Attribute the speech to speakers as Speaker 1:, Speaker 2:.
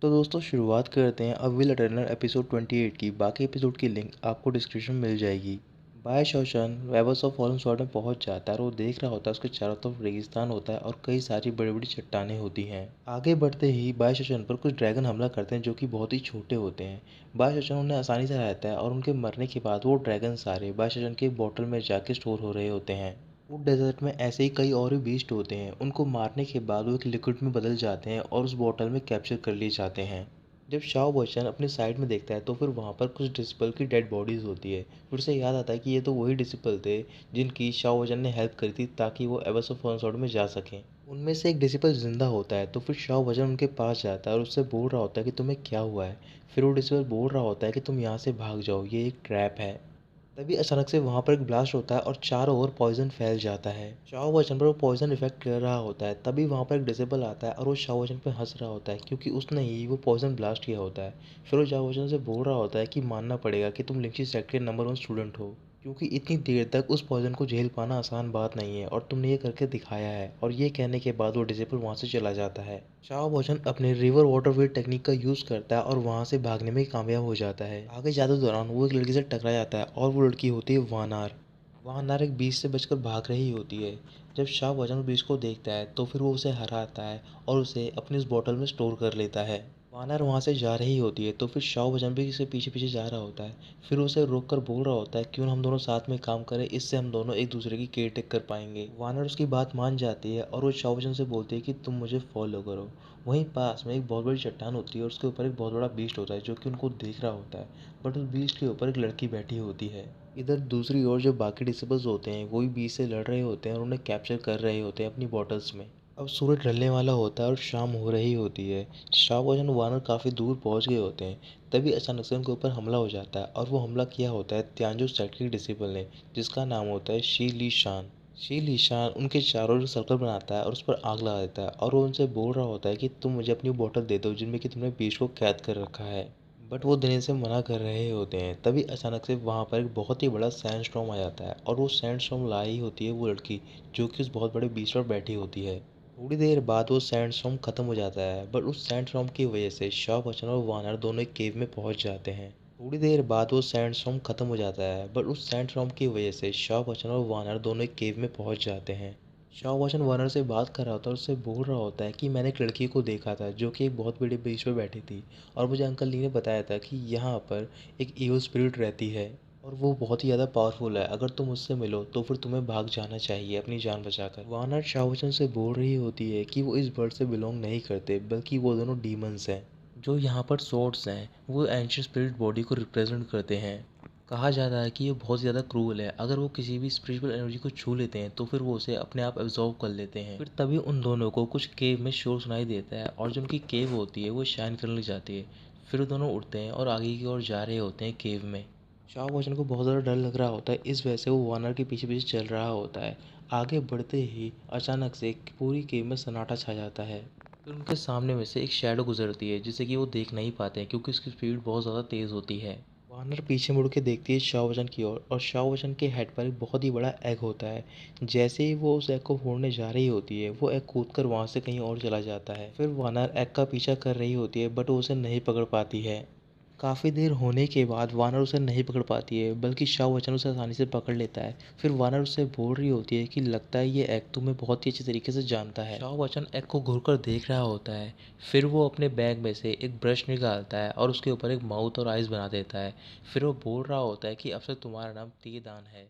Speaker 1: तो दोस्तों शुरुआत करते हैं अब विल अटर्नल एपिसोड 28 की। बाकी एपिसोड की लिंक आपको डिस्क्रिप्शन में मिल जाएगी। बाय शोशन वेबर्स ऑफ फॉलन स्वॉर्ड में पहुंच जाता है और वो देख रहा होता है उसके चारों तरफ रेगिस्तान होता है और कई सारी बड़ी बड़ी चट्टानें होती हैं। आगे बढ़ते ही बाय शोशन पर कुछ ड्रैगन हमला करते हैं जो कि बहुत ही छोटे होते हैं। बाय शोशन उन्हें आसानी से रहता है और उनके मरने के बाद वो ड्रैगन सारे बाय शोशन के बॉटल में जाके स्टोर हो रहे होते हैं। वो डेजर्ट में ऐसे ही कई और भी बीस्ट होते हैं। उनको मारने के बाद वो एक लिक्विड में बदल जाते हैं और उस बॉटल में कैप्चर कर लिए जाते हैं। जब शाओ बच्चन अपने साइड में देखता है तो फिर वहाँ पर कुछ डिसिपल की डेड बॉडीज़ होती है। फिर उसे याद आता है कि ये तो वही डिसिपल थे जिनकी शाओ बच्चन ने हेल्प करी थी ताकि वो एबस ऑफ फॉल्सवर्ड में जा सकें। उनमें से एक डिसिपल जिंदा होता है तो फिर शाओ बच्चन उनके पास जाता है और उससे बोल रहा होता है कि तुम्हें क्या हुआ है। फिर वो डिसिपल बोल रहा होता है कि तुम यहाँ से भाग जाओ, ये एक ट्रैप है। तभी अचानक से वहाँ पर एक ब्लास्ट होता है और चारों ओर पॉइजन फैल जाता है। शाओ वचन पर वो पॉइजन इफेक्ट कर रहा होता है। तभी वहाँ पर एक डिसेबल आता है और वो शाओ वचन पे हंस रहा होता है क्योंकि उसने ही वो पॉइजन ब्लास्ट किया होता है। फिर वो शाओ वचन से बोल रहा होता है कि मानना पड़ेगा कि तुम लिंची सेक्ट के नंबर 1 स्टूडेंट हो, क्योंकि इतनी देर तक उस पॉइजन को झेल पाना आसान बात नहीं है और तुमने ये करके दिखाया है। और ये कहने के बाद वो डिसेबल वहाँ से चला जाता है। शाओ वचन अपने रिवर वाटर वेव टेक्निक का यूज़ करता है और वहाँ से भागने में कामयाब हो जाता है। आगे जाते दौरान वो एक लड़की से टकरा जाता है और वो लड़की होती है वानार। वानार एक बीच से बचकर भाग रही होती है। जब शाह वचन उस बीच को देखता है तो फिर वो उसे हराता है और उसे अपनी उस बॉटल में स्टोर कर लेता है। वानर वहाँ से जा रही होती है तो फिर शाओ वचन भी इसके पीछे पीछे जा रहा होता है। फिर उसे रोक कर बोल रहा होता है क्यों हम दोनों साथ में काम करें, इससे हम दोनों एक दूसरे की केयर टेक कर पाएंगे। वानर उसकी बात मान जाती है और वो शाओ वचन से बोलती है कि तुम मुझे फॉलो करो। वहीं पास में एक बहुत बड़ी चट्टान होती है और उसके ऊपर एक बहुत बड़ा बीस्ट होता है जो कि उनको देख रहा होता है। बट उस बीस्ट के ऊपर एक लड़की बैठी होती है। इधर दूसरी ओर जो बाकी डिसिबल्स होते हैं वो भी बीच से लड़ रहे होते हैं और उन्हें कैप्चर कर रहे होते हैं अपनी बॉटल्स में। अब सूरज ढलने वाला होता है और शाम हो रही होती है। शाओ और वानर काफ़ी दूर पहुंच गए होते हैं। तभी अचानक से उनके ऊपर हमला हो जाता है और वो हमला किया होता है त्यांजो सेट के डिसिबल ने, जिसका नाम होता है शी ली शान। शी ली शान उनके चारों ओर सर्कल बनाता है और उस पर आग लगा देता है और वो उनसे बोल रहा होता है कि तुम मुझे अपनी बोतल दे दो जिनमें कि तुमने बीच को कैद कर रखा है। बट वो देने से मना कर रहे होते हैं। तभी अचानक से वहाँ पर एक बहुत ही बड़ा सैंड स्टॉर्म आ जाता है और वो सैंड स्टॉर्म लाई होती है वो लड़की जो कि उस बहुत बड़े बीच पर बैठी होती है। थोड़ी देर बाद वो सैंडस्टॉर्म खत्म हो जाता है बट उस सैंडस्टॉर्म की वजह से शाओ बच्चन और वानर दोनों एक केव में पहुंच जाते हैं। थोड़ी देर बाद वो सैंडस्टॉर्म खत्म हो जाता है बट उस सैंडस्टॉर्म की वजह से शाओ बच्चन और वानर दोनों एक केव में पहुंच जाते हैं। शाओ बच्चन वानर से बात कर रहा होता है और उससे बोल रहा होता है कि मैंने एक लड़की को देखा था जो कि एक बहुत बड़े बीच पर बैठी थी और मुझे अंकल ली ने बताया था कि यहाँ पर एक ईविल स्पिरिट रहती है और वो बहुत ही ज़्यादा पावरफुल है। अगर तुम उससे मिलो तो फिर तुम्हें भाग जाना चाहिए अपनी जान बचाकर। वानर शाओचन से बोल रही होती है कि वो इस वर्ल्ड से बिलोंग नहीं करते बल्कि वो दोनों डीमंस हैं। जो यहाँ पर सोर्ड्स हैं वो एंशियंट स्पिरिट बॉडी को रिप्रेजेंट करते हैं। कहा जाता है कि ये बहुत ज़्यादा क्रूअल है। अगर वो किसी भी स्पिरिचुअल एनर्जी को छू लेते हैं तो फिर वो उसे अपने आप एब्जॉर्व कर लेते हैं। फिर तभी उन दोनों को कुछ केव में शोर सुनाई देता है और जो उनकी केव होती है वो शाइन करने लग जाती है। फिर वो दोनों उठते हैं और आगे की ओर जा रहे होते हैं केव में। शाओ वचन को बहुत ज़्यादा डर लग रहा होता है, इस वजह से वो वानर के पीछे पीछे चल रहा होता है। आगे बढ़ते ही अचानक से पूरी केव में सन्नाटा छा जाता है। फिर उनके सामने में से एक शैडो गुजरती है जिसे कि वो देख नहीं पाते हैं क्योंकि उसकी स्पीड बहुत ज़्यादा तेज़ होती है। वानर पीछे मुड़ के देखती है शाओ वचन की ओर और शाओ वचन के हेड पर एक बहुत ही बड़ा एग होता है। जैसे ही वो उस एग को फोड़ने जा रही होती है वो एग कूद कर वहाँ से कहीं और चला जाता है। फिर वानर एग का पीछा कर रही होती है बट वो उसे नहीं पकड़ पाती है। काफ़ी देर होने के बाद वानर उसे नहीं पकड़ पाती है बल्कि शाओ वचन उसे आसानी से पकड़ लेता है। फिर वानर उससे बोल रही होती है कि लगता है ये एग तुम्हें बहुत ही अच्छे तरीके से जानता है। शाओ वचन एग को घूर कर देख रहा होता है। फिर वो अपने बैग में से एक ब्रश निकालता है और उसके ऊपर एक माउथ और आइज़ बना देता है। फिर वो बोल रहा होता है कि अब से तुम्हारा नाम तीदान है।